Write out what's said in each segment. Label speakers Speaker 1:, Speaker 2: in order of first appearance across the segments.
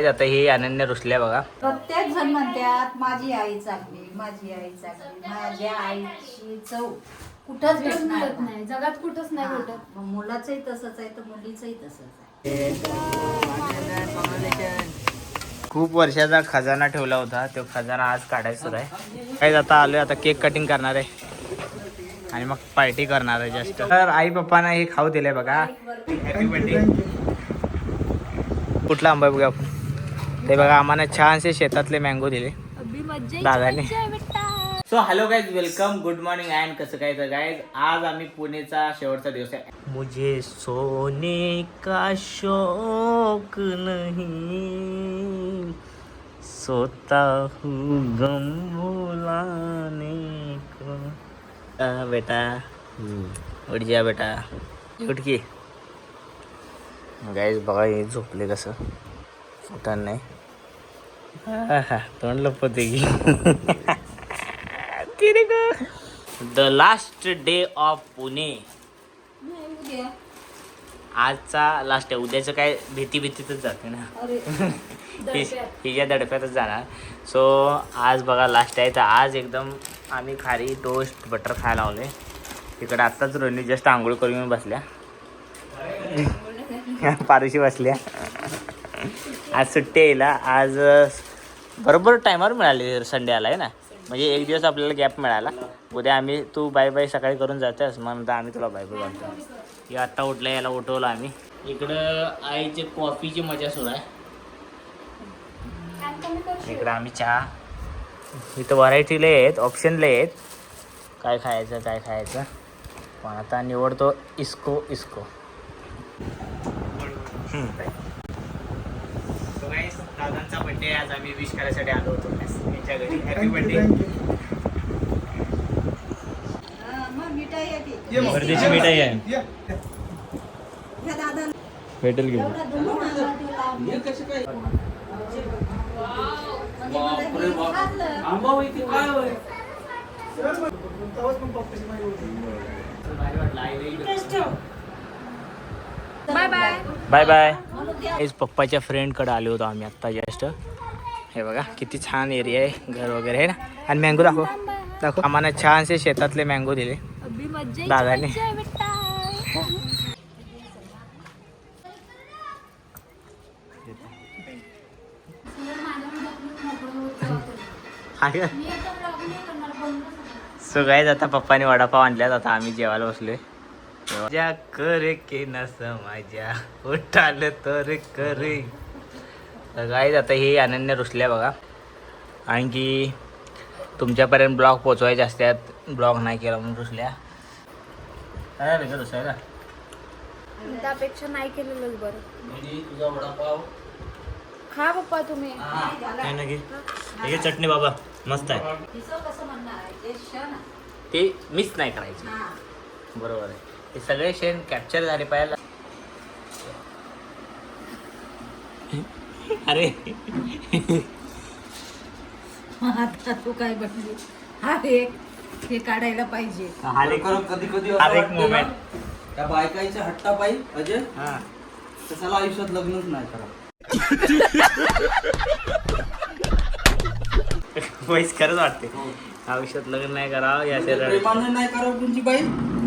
Speaker 1: आता ही अनन्या रुसल्या बघा.
Speaker 2: प्रत्येक जण म्हणतात माझी आई चांगली, माझी आई चांगली. माझ्या आईची चव कुठंच भेटणार
Speaker 3: नाही, जगात कुठंच नाही भेटत.
Speaker 2: मग मुलाचंही तसंच आहे तर मुलीचंही तसंच आहे.
Speaker 1: खूप वर्षाचा खजाना ठेवला होता, तो खजाना आज काढायचा आहे. काय आता आलोय, आता केक कटिंग करणार आहे आणि मग पार्टी करणार आहे जास्त. तर आई पप्पांना हे खाऊ दिलंय बघा. Happy birthday. कुठला आंबा बघा आपण ते बघा. आम्हाला छानसे शेतातले मँगो दिले दादाने. So hello guys, welcome, good morning and कसं काय तर गाईज, आज आम्ही पुणेचा शेवटचा दिवस आहे. मुझे सोने का शौक नहीं, सोता हूँ गम भुलाने को. बेटा उठ जा बेटा, उठ की. गाईज बघा हे झोपले कसं, उठा नाही. तोंड लपवते की. The last day of Pune. आजचा लास्ट आहे, उद्याचं काय भीतीतच जाते ना. हिच्या दडप्यातच जाणार. सो आज बघा लास्ट आहे, तर आज एकदम आम्ही खारी टोस्ट बटर खायला लावले. तिकडे आत्ताच रोहिणी जस्ट आंघोळ करून येऊन बसल्या. पारुशी बसल्या. आज सुट्टी येईल. आज बरोबर टायमावर मिळाली, संडे आला आहे ना, म्हणजे एक दिवस आपल्याला गॅप मिळाला. उद्या आम्ही तू बाय बाय सकाळी करून जातेस, मग नंतर आम्ही तुला बाय बाय करतो. हे आत्ता उठलं, याला उठवलं आम्ही. इकडं आईची कॉफीची मजा सुरू आहे. इकडं आम्ही चहा. इथं व्हरायटी लय आहेत, ऑप्शन लय आहेत, काय खायचं काय खायचं. पण आता निवडतो इस्को. दादांचा बर्थडे आज आम्ही विश करायसाठी आलो होतो त्यांच्या घरी. Happy birthday. बर्थडेची मिठाई आहे, भेटेल की.
Speaker 3: Bye bye.
Speaker 1: Bye bye. हेच पप्पाच्या फ्रेंडकडे आलो होतो आम्ही आत्ता जस्ट. हे बघा किती छान एरिया आहे, घर वगैरे आहे ना. आणि मँगो दाखव. आम्हाला छानसे शेतातले मँगो दिले दादाने. सो गाईज आता पप्पाने वडापाव आणल्यात, आता आम्ही जेवायला बसलोय. मजा कर के न समाजा उठाल तर करे. गाईज आता ही अनन्या रुसल्या बघा, आणखी तुमच्यापर्यंत ब्लॉग पोचवायचे असतात, ब्लॉग नाही केला म्हणून रुसल्या. काय झालं का रुसायला?
Speaker 3: त्यापेक्षा नाही केलेलंच बरं.
Speaker 1: तुझा वडापाव
Speaker 3: खा पप्पा तुम्ही.
Speaker 1: काय नाही हे चटणी बाबा मस्त आहे. ते मिस नाही करायची, बरोबर आहे. ते सगळे शेण कॅप्चर झाले पाहिजे. अरे
Speaker 2: आता तू काय बनली, हे काढायला पाहिजे.
Speaker 1: हर एक मोमेंट
Speaker 4: त्या बायकाईच्या हट्टापायी अजय
Speaker 1: हा
Speaker 4: तसाला आयुष्यात लग्नच नाही करा.
Speaker 1: वैस खरंच वाटते, आयुष्यात लग्न नाही करावं या
Speaker 4: प्रेमाने नाही करावं तुमची बाई,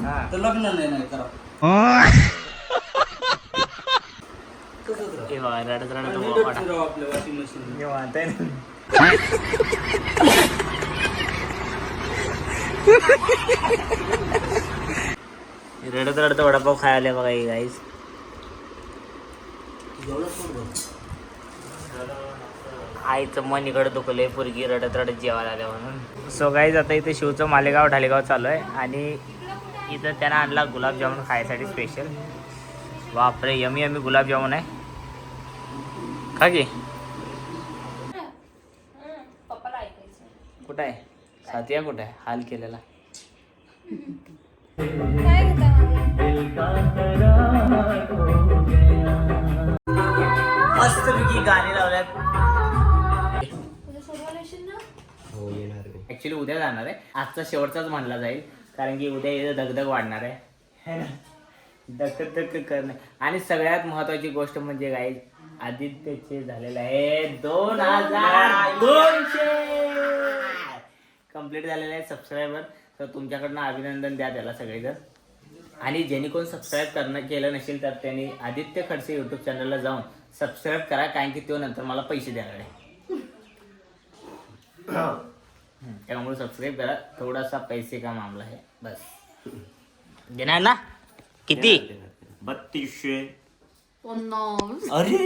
Speaker 1: हा
Speaker 4: तर लग्न नाही करावं.
Speaker 1: रडत
Speaker 4: आपल्या वॉशिंग मशीन
Speaker 1: रडत वडापाव खायला बघा ही गाईज. आईचं मन इकडं दुखलंय, पोरगी रडत जेवायला आल्या म्हणून. सो गाईज आता इथे शिवचं मालेगाव ढालेगाव चालू आहे आणि इथं त्यांना आणला गुलाबजामुन खायसाठी स्पेशल. बापरे यमी यमी गुलाबजामुन आहे. का की कुठं आहे सातिया, कुठं आहे हाल केलेला. मस्त पैकी गाणी लावल्यात. ऍक्च्युली उद्या जाणार आहे, आजचा शेवटचाच मानला जाईल, कारण की उद्या इथं धगधग वाढणार आहे ना. धक करणं. आणि सगळ्यात महत्त्वाची गोष्ट म्हणजे गाईज आदित्यचे झालेले आहे 2200 कंप्लीट झालेले आहे सबस्क्रायबर. तर तुमच्याकडनं अभिनंदन द्या त्याला सगळेजण. आणि ज्यांनी कोण सबस्क्राईब केलं नसेल तर त्यांनी आदित्य खडसे यूट्यूब चॅनलला जाऊन सबस्क्राईब करा, कारण की तो नंतर मला पैसे द्यायला आहे. त्यामुळे सबस्क्राईब करा, थोडासा पैसे का मामला आहे बस. देणार ना? किती?
Speaker 5: 3200.
Speaker 1: अरे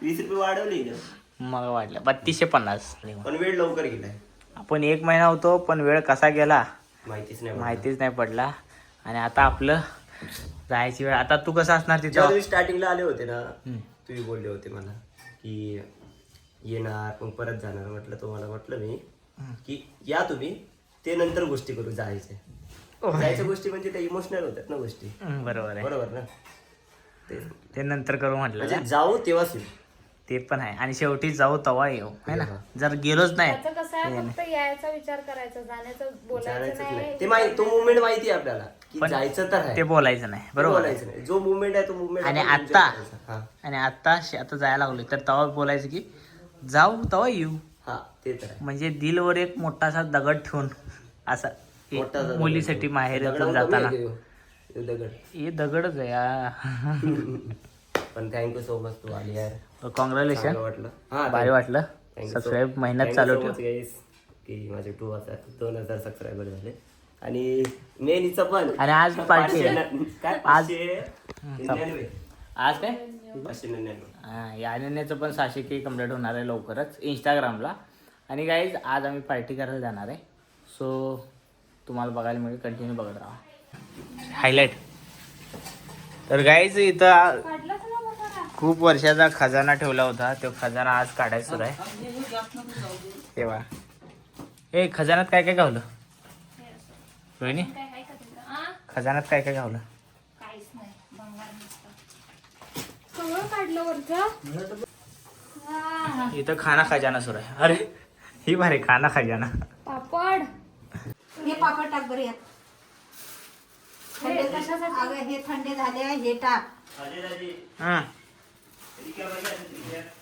Speaker 5: 20 रुपये वाढवले
Speaker 1: मग वाटलं 3250.
Speaker 5: पण वेळ लवकर गेलाय.
Speaker 1: आपण 1 महिना होतो पण वेळ कसा गेला
Speaker 5: माहितीच नाही.
Speaker 1: माहितीच नाही पडला. आणि आता आपलं जायची वेळ. आता तू कसं असणार
Speaker 5: जेव्हा
Speaker 1: तिथं?
Speaker 5: तुम्ही स्टार्टिंगला आले होते ना, तुम्ही बोलले होते मला की येणार मग परत जाणार. म्हटलं तुम्हाला म्हटलं मी की या तुम्ही, ते नंतर गोष्टी करू. जायच्या गोष्टी म्हणजे त्या इमोशनल होतात ना गोष्टी.
Speaker 1: बरोबर आहे,
Speaker 5: बरोबर ना.
Speaker 1: ते नंतर करू म्हटलं
Speaker 5: म्हणजे
Speaker 1: का?
Speaker 5: जाऊ तेव्हाच येऊ.
Speaker 1: ते पण आहे. आणि शेवटी जाऊ तवा येऊ है ना. जर गेलोच नाही
Speaker 3: त्याचं कसं आहे, फक्त यायचा विचार करायचा, जाण्याचं बोलायचं
Speaker 5: जायचंच
Speaker 3: नाही.
Speaker 5: नाही. ते माहिती, तो मुवमेंट माहिती आहे आपल्याला की जायचं तर आहे.
Speaker 1: ते बोलायचं नाही. बरोबर आहे.
Speaker 5: बोलायचं नाही. जो मुवमेंट आहे तो मुवमेंट.
Speaker 1: आणि आता जायला लागलोय तर तवा बोलायचं की जाऊ तवा येऊ.
Speaker 5: हा ते तर आहे.
Speaker 1: म्हणजे दिलवर एक मोठासा दगड ठेवून असं
Speaker 5: मोठा दगड.
Speaker 1: मुलीसाठी माहेर
Speaker 5: दगडावर
Speaker 1: जाताना
Speaker 5: कमी आहे ते दगड.
Speaker 1: हे दगडच आहे या.
Speaker 5: पण थँक्यू सो मच तू आली यार.
Speaker 1: कॉंग्रॅच्युलेशन.
Speaker 5: चांगलं वाटलं. हा
Speaker 1: भारी वाटलं.
Speaker 5: Thank you so-
Speaker 1: सबस्क्राईब मेहनत
Speaker 5: thank you
Speaker 1: चालू
Speaker 5: so
Speaker 1: ठेव.
Speaker 5: much guys, की माझे 2000 सबस्क्रायबर झाले. आणि मेनीचं पण.
Speaker 1: आणि आज पार्टी आहे.
Speaker 5: काय
Speaker 1: आज
Speaker 5: 599.
Speaker 1: आज काय
Speaker 5: 599.
Speaker 1: हा, या अनन्याचं पण 600K कंप्लीट होणार आहे लवकरच इंस्टाग्रामला. आणि गाईज आज आम्ही पार्टी करायला जाणार आहे. सो तुम्हाला बघायला मिळेल, कंटिन्यू बघत राहा. हायलाईट. तर गाईज इथं खूप वर्षाचा खजाना ठेवला होता, तो खजाना आज काढायचा सुरू आहे. तेव्हा हे खजानात काय काय गावलं रोहिणी? खजानात काय काय गावलं?
Speaker 2: काहीच नाही, भंगार नुसतं.
Speaker 3: सगळं काढलं वरचं.
Speaker 1: इथं खाना खजाना सुरू आहे. अरे ही भारी खाना खजाना.
Speaker 3: पापड.
Speaker 2: हे पापड टाक बरं यात. थंडे कशासाठी? अगं हे थंडे झाले आहे, हे टाक.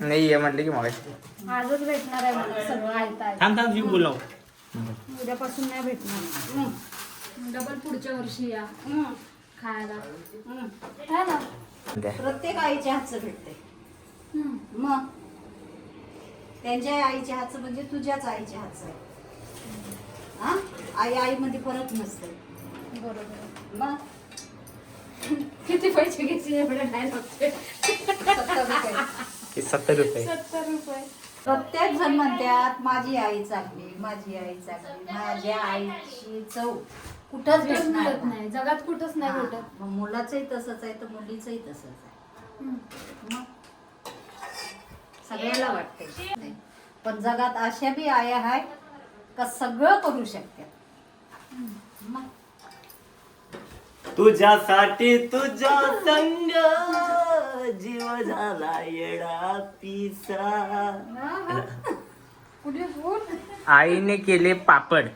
Speaker 1: नाही ये म्हटलं की मग
Speaker 3: आजच भेटणार आहे मला सगळं आयता.
Speaker 1: थांब जीव बोलाव.
Speaker 3: उद्यापासून नाही भेटणार. डबल पुढच्या वर्षी या खायला. है ना?
Speaker 2: प्रत्येक आईच्या हातचं भेटते. मग त्यांच्या आईच्या हातचं म्हणजे तुझ्याच आईच्या हातचं आहे. हा, आई मध्ये फरक नसते.
Speaker 3: बरोबर.
Speaker 2: मग
Speaker 3: किती पैसे घ्यायचे एवढे नाही लागते.
Speaker 1: 70 रुपये.
Speaker 3: 70 रुपये.
Speaker 2: प्रत्येक जण म्हणतात माझी आई चांगली, माझी आई चांगली. माझ्या आईची चव कुठंच भेटणार
Speaker 3: मिळत नाही, जगात कुठंच नाही भेटत.
Speaker 2: मग मुलाचंही तसंच आहे तर मुलीचंही तसंच आहे. मग सगळ्याला वाटते. पण जगात अशा बी आया आहेत का सगळं करू शकतात. मग
Speaker 5: तुझ्यासाठी तुझ्या संग जीव झाला येडा पिसा.
Speaker 3: पुढे बोल.
Speaker 1: आईने केले पापड,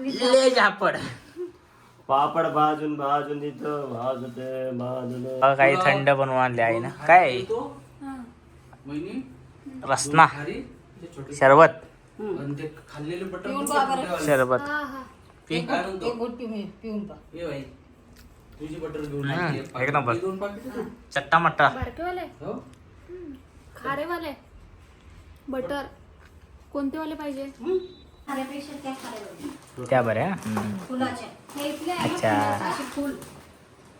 Speaker 1: ले झापड.
Speaker 5: पापड भाजून भाजून तिथं भाजून
Speaker 1: काही थंड बनवून आणले आईनं. काय रसना, शरबत,
Speaker 4: खाल्लेले
Speaker 2: पिऊन पहा बरं.
Speaker 1: शरबत पी.
Speaker 2: एक घोट पिऊन पहा.
Speaker 4: तुझी बटर घेऊन
Speaker 1: एक नंबर.
Speaker 4: 2 पाकिट.
Speaker 1: चट्टा मट्टा.
Speaker 3: बारकेवाले,
Speaker 4: हो
Speaker 3: खारेवाले, बटर कोणते वाले पाहिजे?
Speaker 2: खाण्यापेक्षा त्या खायला
Speaker 1: त्या बऱ्या.
Speaker 2: फुलाच्या
Speaker 3: हे इथले आहे.
Speaker 1: अच्छा
Speaker 2: अशी फुल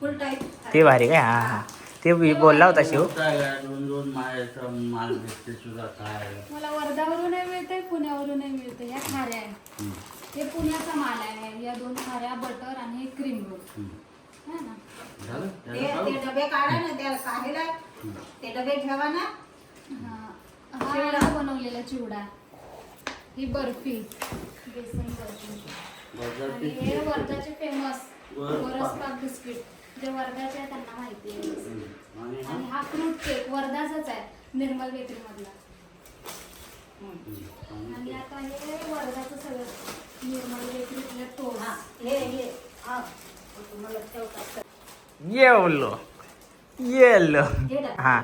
Speaker 2: फुल टाईप.
Speaker 1: ते भारी काय. हा हा ते बोलला होता शिव.
Speaker 4: 2 माल भेटते तुझा काय.
Speaker 3: मला वर्धावरूनही मिळते, पुण्यावरूनही मिळते. ह्या खाऱ्या आहे. हे पुण्याचा माल आहे. या 2 खाऱ्या, बटर आणि हे क्रीम रोल है ना.
Speaker 4: झालं
Speaker 2: ते डबे काढा ना, त्याला काढायला ते डबे ठेवा ना.
Speaker 3: हा बनवलेला चिवडा, ही बर्फी, बेसन बर्फी. आणि हे वर्धाचे फेमस वरसपाक बिस्किट, जे वर्धाचे आहे त्यांना माहिती आहे. आणि हा फ्रूट केक वर्धाचाच आहे, निर्मल बेकरी मधला. आणि आता हे वर्धाचं सगळं निर्मल बेकरीतलं टोस्ट.
Speaker 2: हे हा तुम्हाला ठेवतात.
Speaker 1: Yellow yellow.
Speaker 2: हे टाक.
Speaker 1: हा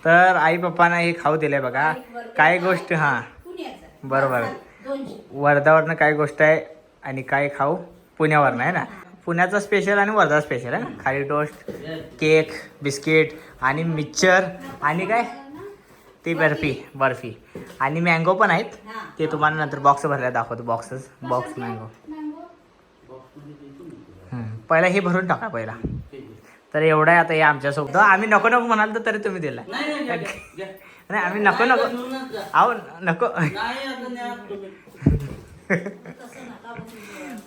Speaker 1: तर आई पप्पांना हे खाऊ दिलंय बघा. काय गोष्ट हां
Speaker 2: पुण्याचा
Speaker 1: बरोबर.
Speaker 2: 200.
Speaker 1: वर्धावरनं काय गोष्ट आहे आणि काय खाऊ पुण्यावरनं आहे ना. पुण्याचा स्पेशल आणि वर्धा स्पेशल आहे ना. खाली टोस्ट, केक, बिस्किट आणि मिक्सचर आणि काय ती बर्फी आणि मँगो पण आहेत. ते तुम्हाला नंतर बॉक्स भरल्या दाखवतो. Box mango. पहिला हे भरून टाका पहिला. तर एवढं आहे आता हे आमच्यासोबत. आम्ही नको म्हणाल तर तरी तुम्ही दिला. नाही आम्ही नको आहो नको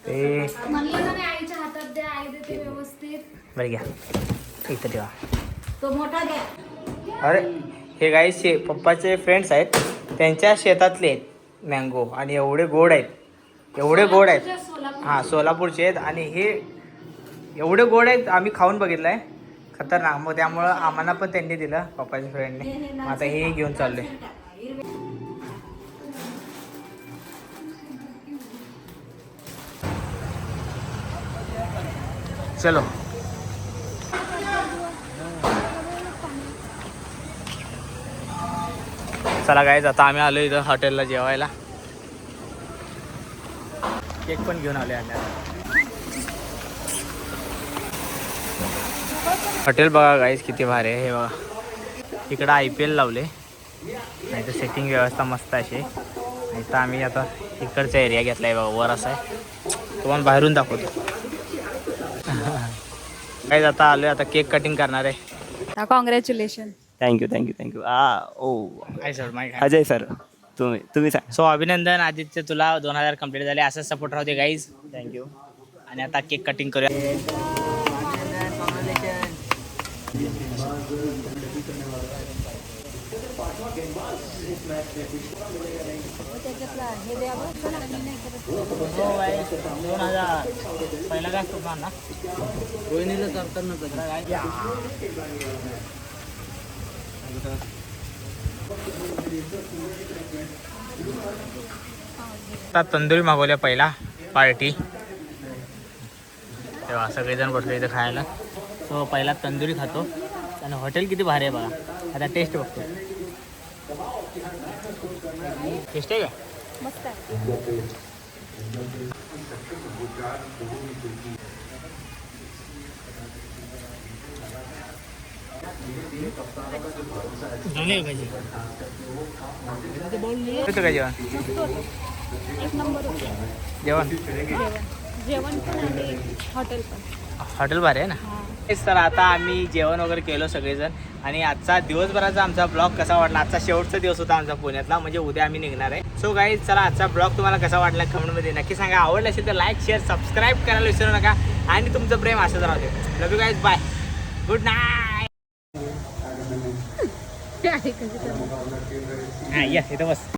Speaker 1: ते
Speaker 3: म्हणलं ना नाही, आईच्या हातात द्या, आई देते व्यवस्थित.
Speaker 1: बरं घ्या इथं ठेवा.
Speaker 2: तो मोठा द्या.
Speaker 1: अरे हे गाई पप्पाचे फ्रेंड्स आहेत, त्यांच्या शेतातले आहेत मँगो आणि एवढे गोड आहेत.
Speaker 3: सोलापूर.
Speaker 1: हां सोलापूरचे आहेत आणि हे एवढे गोड आहेत. आम्ही खाऊन बघितलं आहे, खतरनाक. मग त्यामुळं आम्हाला पण त्यांनी दिलं पप्पाच्या फ्रेंडने. आता हे घेऊन चाललोय. चलो चला गाईज, आता आम्ही आलो इथं हॉटेलला जेवायला. केक पण घेऊन आले आम्ही. हॉटेल बघा गाईज किती भारी आहे. हे बघा इकडं IPL लावले, नाही तर सेटिंग व्यवस्था मस्त अशी. नाही तर आम्ही आता इकडचा एरिया घेतला आहे बघा, वर असा आहे. तुम्हाला बाहेरून दाखवतो. गाईज आता आलो आता केक कटिंग करणार आहे.
Speaker 3: Congratulation.
Speaker 5: Thank you.
Speaker 1: Sir
Speaker 5: Ajay sir तुम्ही सांग.
Speaker 1: सो अभिनंदन आदित्य, तुला 2000 कंप्लीट झाले. असं सपोर्ट राहते गाईज.
Speaker 5: थँक्यू.
Speaker 1: आणि आता केक कटिंग करूया. पहिला काय करणार ना
Speaker 4: रोहिणीला करताना
Speaker 1: आता तंदुरी मागवल्या पहिला पार्टी. तेव्हा सगळेजण बसले इथं खायला. सो पहिला तंदुरी खातो. आणि हॉटेल किती भारी आहे बघा. आता टेस्ट बघतो. टेस्ट आहे का?
Speaker 3: मस्त आहे.
Speaker 1: चांगली आहे भाजी. होतं का जेवण?
Speaker 3: एक नंबर
Speaker 1: जेवण
Speaker 3: जेवण पण आणि हॉटेल पण.
Speaker 1: हॉटेल भारी आहे ना. तेच तर आता आम्ही जेवण वगैरे केलं सगळेजण. आणि आजचा दिवसभराचा आमचा ब्लॉग कसा वाटला. आजचा शेवटचा दिवस होता आमचा पुण्यातला, म्हणजे उद्या आम्ही निघणार आहे. सो गाईज चला आजचा ब्लॉग तुम्हाला कसा वाटला कमेंटमध्ये नक्की सांगा. आवडला असेल तर लाईक शेअर सबस्क्राईब करायला विसरू नका. आणि तुमचं प्रेम असंच राहते. Love you guys, bye, good night. हां या इथं बस.